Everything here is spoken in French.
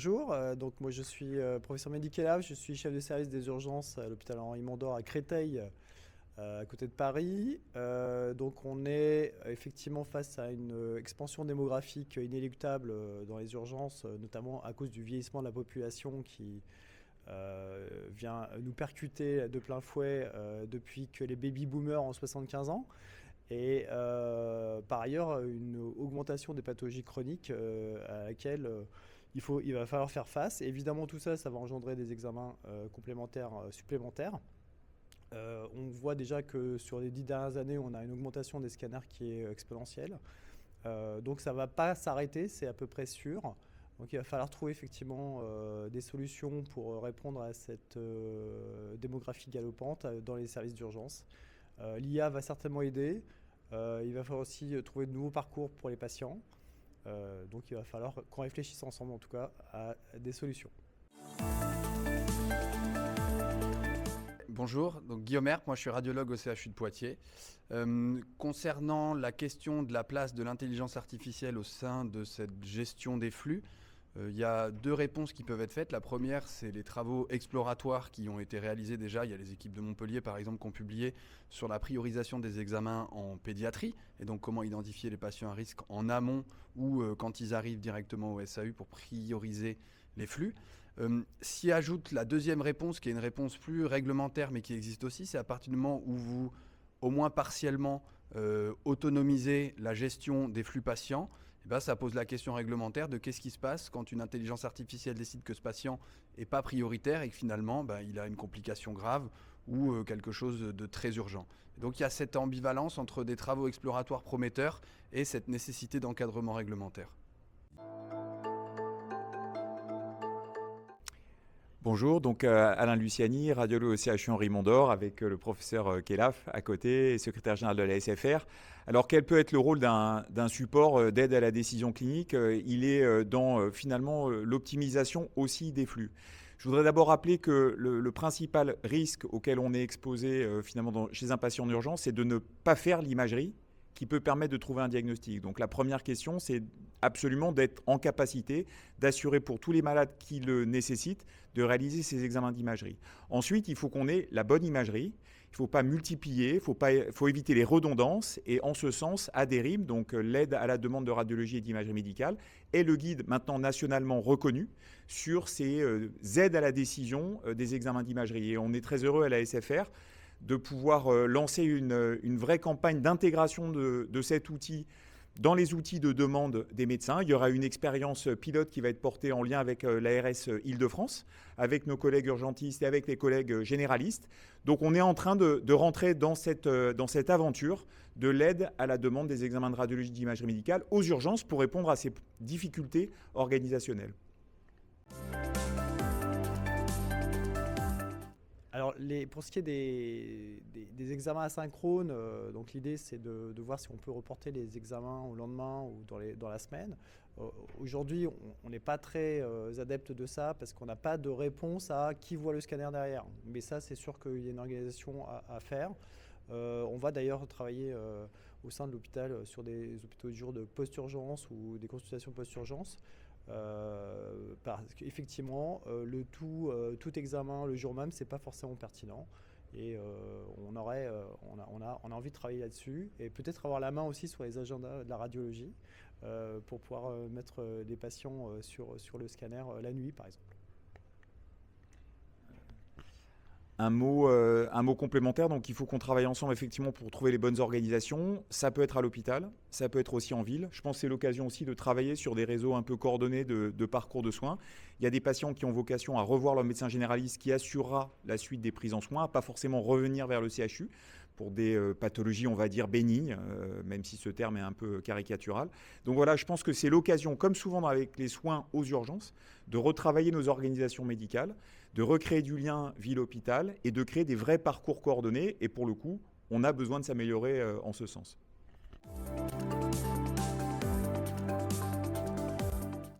Bonjour, donc moi je suis professeur médical, je suis chef de service des urgences à l'hôpital Henri Mondor à Créteil, à côté de Paris. Donc on est effectivement face à une expansion démographique inéluctable dans les urgences, notamment à cause du vieillissement de la population qui vient nous percuter de plein fouet depuis que les baby-boomers ont 75 ans. Et par ailleurs, une augmentation des pathologies chroniques à laquelle il va falloir faire face. Et évidemment, tout ça, ça va engendrer des examens complémentaires supplémentaires. On voit déjà que sur les 10 dernières années, on a une augmentation des scanners qui est exponentielle. Donc ça ne va pas s'arrêter, c'est à peu près sûr. Donc il va falloir trouver effectivement des solutions pour répondre à cette démographie galopante dans les services d'urgence. L'IA va certainement aider. Il va falloir aussi trouver de nouveaux parcours pour les patients. Donc il va falloir qu'on réfléchisse ensemble en tout cas à des solutions. Bonjour, donc Guillaume Herp, moi je suis radiologue au CHU de Poitiers. Concernant la question de la place de l'intelligence artificielle au sein de cette gestion des flux, il y a deux réponses qui peuvent être faites. La première, c'est les travaux exploratoires qui ont été réalisés déjà. Il y a les équipes de Montpellier, par exemple, qui ont publié sur la priorisation des examens en pédiatrie et donc comment identifier les patients à risque en amont ou quand ils arrivent directement au SAU pour prioriser les flux. S'y ajoute la deuxième réponse, qui est une réponse plus réglementaire, mais qui existe aussi, c'est à partir du moment où vous, au moins partiellement, autonomisez la gestion des flux patients. Ça pose la question réglementaire de qu'est-ce qui se passe quand une intelligence artificielle décide que ce patient n'est pas prioritaire et que finalement il a une complication grave ou quelque chose de très urgent. Donc il y a cette ambivalence entre des travaux exploratoires prometteurs et cette nécessité d'encadrement réglementaire. Bonjour, donc Alain Luciani, radiologue au CHU Henri Mondor, avec le professeur Khelaf à côté, secrétaire général de la SFR. Alors quel peut être le rôle d'un support d'aide à la décision clinique? Il est dans finalement l'optimisation aussi des flux. Je voudrais d'abord rappeler que le principal risque auquel on est exposé finalement chez un patient en urgence, c'est de ne pas faire l'imagerie qui peut permettre de trouver un diagnostic. Donc la première question, c'est absolument d'être en capacité d'assurer pour tous les malades qui le nécessitent de réaliser ces examens d'imagerie. Ensuite, il faut qu'on ait la bonne imagerie. Il ne faut pas multiplier, il faut éviter les redondances. Et en ce sens, ADERIM, donc l'aide à la demande de radiologie et d'imagerie médicale, est le guide maintenant nationalement reconnu sur ces aides à la décision des examens d'imagerie. Et on est très heureux à la SFR de pouvoir lancer une vraie campagne d'intégration de cet outil dans les outils de demande des médecins. Il y aura une expérience pilote qui va être portée en lien avec l'ARS Île-de-France, avec nos collègues urgentistes et avec les collègues généralistes. Donc on est en train de rentrer dans cette aventure de l'aide à la demande des examens de radiologie d'imagerie médicale aux urgences pour répondre à ces difficultés organisationnelles. Alors, pour ce qui est des examens asynchrones, donc l'idée c'est de voir si on peut reporter les examens au lendemain ou dans la semaine. Aujourd'hui, on n'est pas très adepte de ça parce qu'on n'a pas de réponse à qui voit le scanner derrière. Mais ça, c'est sûr qu'il y a une organisation à faire. On va d'ailleurs travailler au sein de l'hôpital sur des hôpitaux de jour de post-urgence ou des consultations post-urgence. Parce qu'effectivement, tout examen le jour même, c'est pas forcément pertinent. Et on a envie de travailler là-dessus et peut-être avoir la main aussi sur les agendas de la radiologie pour pouvoir mettre les patients sur le scanner la nuit, par exemple. Un mot complémentaire, donc il faut qu'on travaille ensemble effectivement pour trouver les bonnes organisations. Ça peut être à l'hôpital, ça peut être aussi en ville. Je pense que c'est l'occasion aussi de travailler sur des réseaux un peu coordonnés de parcours de soins. Il y a des patients qui ont vocation à revoir leur médecin généraliste qui assurera la suite des prises en soins, pas forcément revenir vers le CHU pour des pathologies, on va dire, bénignes, même si ce terme est un peu caricatural. Donc voilà, je pense que c'est l'occasion, comme souvent avec les soins aux urgences, de retravailler nos organisations médicales, de recréer du lien ville-hôpital et de créer des vrais parcours coordonnés. Et pour le coup, on a besoin de s'améliorer en ce sens.